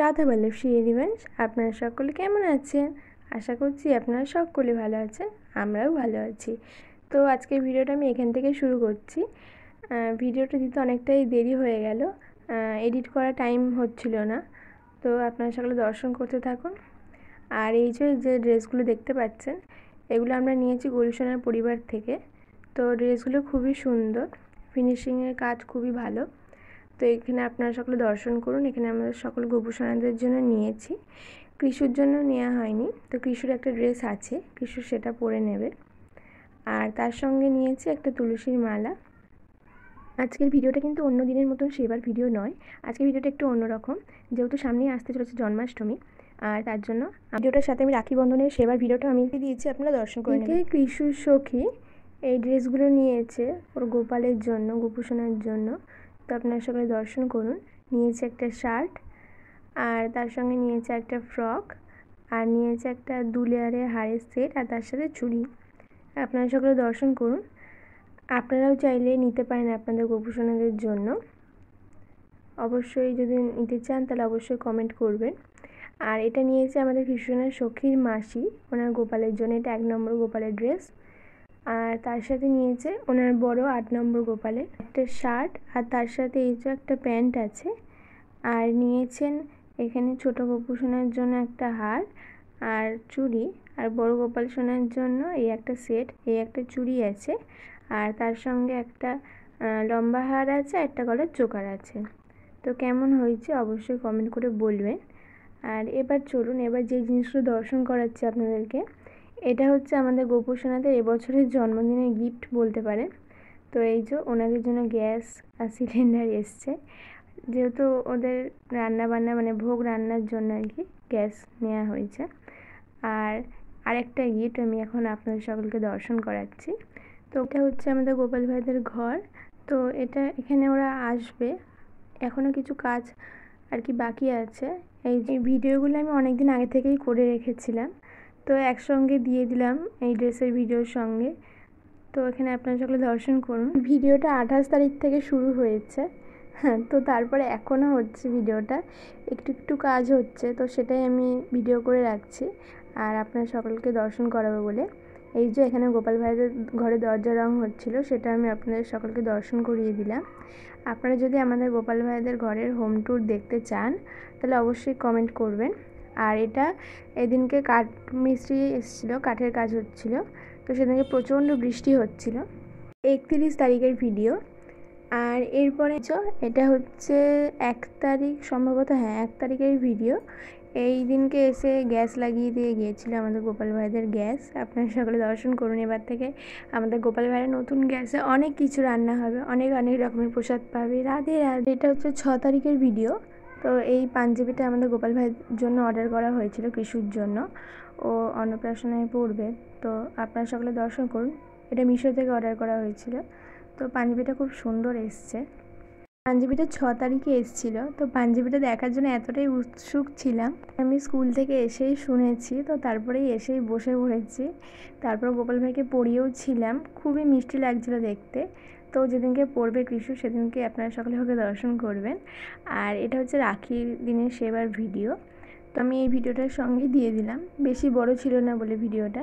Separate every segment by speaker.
Speaker 1: Radha Vallabh Shri revenge. আপনারা সকলে কেমন আছেন? আশা করছি আপনারা সকলে ভালো আছেন, আমরাও ভালো আছি। তো আজকের ভিডিওটা আমি এখান থেকে শুরু করছি। ভিডিওটা দিতে অনেকটাই দেরি হয়ে গেল, এডিট করা টাইম হচ্ছিল না। তো আপনারা সকলে দর্শন করতে থাকুন। আর এই যে ড্রেসগুলো দেখতে পাচ্ছেন, এগুলো আমরা নিয়েছি গুলশানের পরিবার থেকে। তো ড্রেসগুলো খুবই সুন্দর, ফিনিশিংয়ের কাজ খুবই ভালো। তো এখানে আপনারা সকলে দর্শন করুন। এখানে আমাদের সকল গোপুসোনাদের জন্য নিয়েছি, কৃষুর জন্য নেওয়া হয়নি। তো কৃষুর একটা ড্রেস আছে, কৃষু সেটা পরে নেবে। আর তার সঙ্গে নিয়েছি একটা তুলসীর মালা। আজকের ভিডিওটা কিন্তু অন্য দিনের মতন সেবার ভিডিও নয়। আজকের ভিডিওটা একটু অন্যরকম, যেহেতু সামনেই আসতে চলেছে জন্মাষ্টমী। আর তার জন্য ভিডিওটার সাথে আমি রাখি বন্ধনের সেবার ভিডিওটা আমি দিয়েছি, আপনারা দর্শন করে নেবেন। কৃষুর সখী এই ড্রেসগুলো নিয়েছে ওর গোপালের জন্য, গোপুসোনার জন্য। তো আপনারা সকলে দর্শন করুন। নিয়েছে একটা শার্ট, আর তার সঙ্গে নিয়েছে একটা ফ্রক, আর নিয়েছে একটা 2 লেয়ারের হারের সেট, আর তার সাথে চুড়ি। আপনারা সকলে দর্শন করুন। আপনারাও চাইলে নিতে পারেন আপনাদের গোপুসোনাদের জন্য। অবশ্যই যদি নিতে চান তাহলে অবশ্যই কমেন্ট করবেন। আর এটা নিয়েছে আমাদের কৃষ্ণনাথ সখীর মাসি, ওনার গোপালের জন্য। এটা 1 নম্বর গোপালের ড্রেস। আর তার সাথে নিয়েছে ওনার বড় 8 নম্বর গোপালের একটা শার্ট, আর তার সাথে এই যে একটা প্যান্ট আছে। আর নিয়েছেন এখানে ছোট গোপু সোনার জন্য একটা হার আর চুড়ি, আর বড় গোপাল সোনার জন্য এই একটা সেট, এই একটা চুড়ি আছে, আর তার সঙ্গে একটা লম্বা হার আছে, একটা গলার চোকার আছে। তো কেমন হয়েছে অবশ্যই কমেন্ট করে বলবেন। আর এবার চলুন, এবার যে জিনিসগুলো দর্শন করাচ্ছি আপনাদেরকে, এটা হচ্ছে আমাদের গোপু সোনাদের এবছরের জন্মদিনের গিফট বলতে পারেন। তো এই যে ওনাদের জন্য গ্যাস আর সিলিন্ডার এসছে, যেহেতু ওদের রান্না বান্না মানে ভোগ রান্নার জন্য আর কি গ্যাস নেওয়া হয়েছে। আর আরেকটা গিফট আমি এখন আপনাদের সকলকে দর্শন করাচ্ছি। তো এটা হচ্ছে আমাদের গোপাল ভাইদের ঘর। তো এটা এখানে ওরা আসবে, এখনও কিছু কাজ আর কি বাকি আছে। এই যে ভিডিওগুলো আমি অনেক দিন আগে থেকেই করে রেখেছিলাম, তো একসঙ্গে দিয়ে দিলাম এই ড্রেসের ভিডিওর সঙ্গে। তো এখানে আপনারা সকলে দর্শন করুন। ভিডিওটা 28 তারিখ থেকে শুরু হয়েছে, হ্যাঁ। তো তারপরে এখনও হচ্ছে, ভিডিওটা একটু একটু কাজ হচ্ছে, তো সেটাই আমি ভিডিও করে রাখছি আর আপনারা সকলকে দর্শন করাবো বলে। এই যে এখানে গোপাল ভাইদের ঘরে দরজা রং হচ্ছিল, সেটা আমি আপনাদের সকলকে দর্শন করিয়ে দিলাম। আপনারা যদি আমাদের গোপাল ভাইদের ঘরের হোম ট্যুর দেখতে চান তাহলে অবশ্যই কমেন্ট করবেন। আর এটা এদিনকে কাঠ মিস্ত্রি এসেছিলো, কাঠের কাজ হচ্ছিল, তো সেদিনকে প্রচণ্ড বৃষ্টি হচ্ছিল। 31 তারিখের ভিডিও। আর এরপরে এটা হচ্ছে 1 তারিখ সম্ভবত, হ্যাঁ 1 তারিখের ভিডিও। এই দিনকে এসে গ্যাস লাগিয়ে দিয়ে গিয়েছিলো আমাদের গোপাল ভাইদের গ্যাস। আপনারা সকলে দর্শন করুন। এবার থেকে আমাদের গোপাল ভাইয়ের নতুন গ্যাসে অনেক কিছু রান্না হবে, অনেক অনেক রকমের প্রসাদ পাবে। রাধে রাধে। এটা হচ্ছে 6 তারিখের ভিডিও। তো এই পাঞ্জাবিটা আমাদের গোপাল ভাইয়ের জন্য অর্ডার করা হয়েছিল, কৃষুর জন্য, ও অন্নপ্রাশনায় পড়বে। তো আপনারা সকলে দর্শন করুন। এটা মিশো থেকে অর্ডার করা হয়েছিল। তো পাঞ্জাবিটা খুব সুন্দর এসছে। পাঞ্জাবিটা 6 তারিখে এসেছিলো। তো পাঞ্জাবিটা দেখার জন্য এতটাই উৎসুক ছিলাম, আমি স্কুল থেকে এসেই শুনেছি, তো তারপরেই এসেই বসে পড়েছি। তারপর গোপাল ভাইকে পরিয়েও ছিলাম, খুবই মিষ্টি লাগছিলো দেখতে। তো যেদিনকে পড়বে কৃষু সেদিনকে আপনারা সকলে ওকে দর্শন করবেন। আর এটা হচ্ছে রাখির দিনের সেবার ভিডিও। তো আমি এই ভিডিওটার সঙ্গে দিয়ে দিলাম, বেশি বড় ছিল না বলে ভিডিওটা,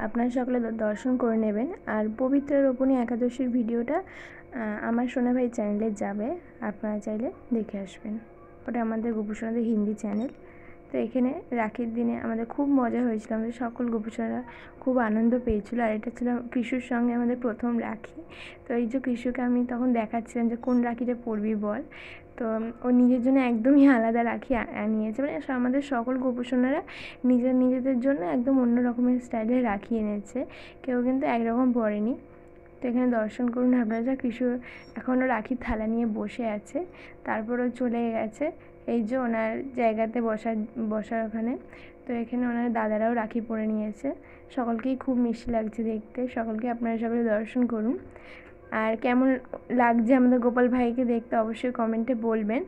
Speaker 1: আপনারা সকলে দর্শন করে নেবেন। আর পবিত্র রোপণী একাদশীর ভিডিওটা আমার সোনা ভাই চ্যানেলে যাবে, আপনারা চাইলে দেখে আসবেন। ওটা আমাদের গোপুসোনাদের হিন্দি চ্যানেল। তো এখানে রাখির দিনে আমাদের খুব মজা হয়েছিল, আমাদের সকল গোপুসোনারা খুব আনন্দ পেয়েছিল। আর এটা ছিল কৃষুর সঙ্গে আমাদের প্রথম রাখি। তো এই যে কৃষুকে আমি তখন দেখাচ্ছিলাম যে কোন রাখিটা পরবি বল। তো ও নিজের জন্য একদমই আলাদা রাখি নিয়েছে, মানে আমাদের সকল গোপুসোনারা নিজেদের জন্য একদম অন্য রকমের স্টাইলের রাখি এনেছে, কেউ কিন্তু একরকম পরেনি। তো এখানে দর্শন করুন আপনারা। কৃষু এখনও রাখির থালা নিয়ে বসে আছে, তারপরেও চলে গেছে এই যে ওনার জায়গাতে বসার ওখানে। তো এখানে ওনার দাদারাও রাখি পরে নিয়েছে, সকলকেই খুব মিষ্টি লাগছে দেখতে। সকলকে আপনারা সকলে দর্শন করুন। আর কেমন লাগছে আমাদের গোপাল ভাইকে দেখতে অবশ্যই কমেন্টে বলবেন।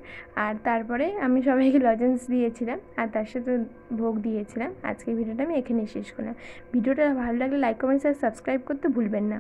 Speaker 1: আর তারপরে আমি সবাইকে লজেন্স দিয়েছিলাম আর তার সাথে ভোগ দিয়েছিলাম। আজকের ভিডিওটা আমি এখানেই শেষ করলাম। ভিডিওটা ভালো লাগলে লাইক, কমেন্ট আর সাবস্ক্রাইব করতে ভুলবেন না।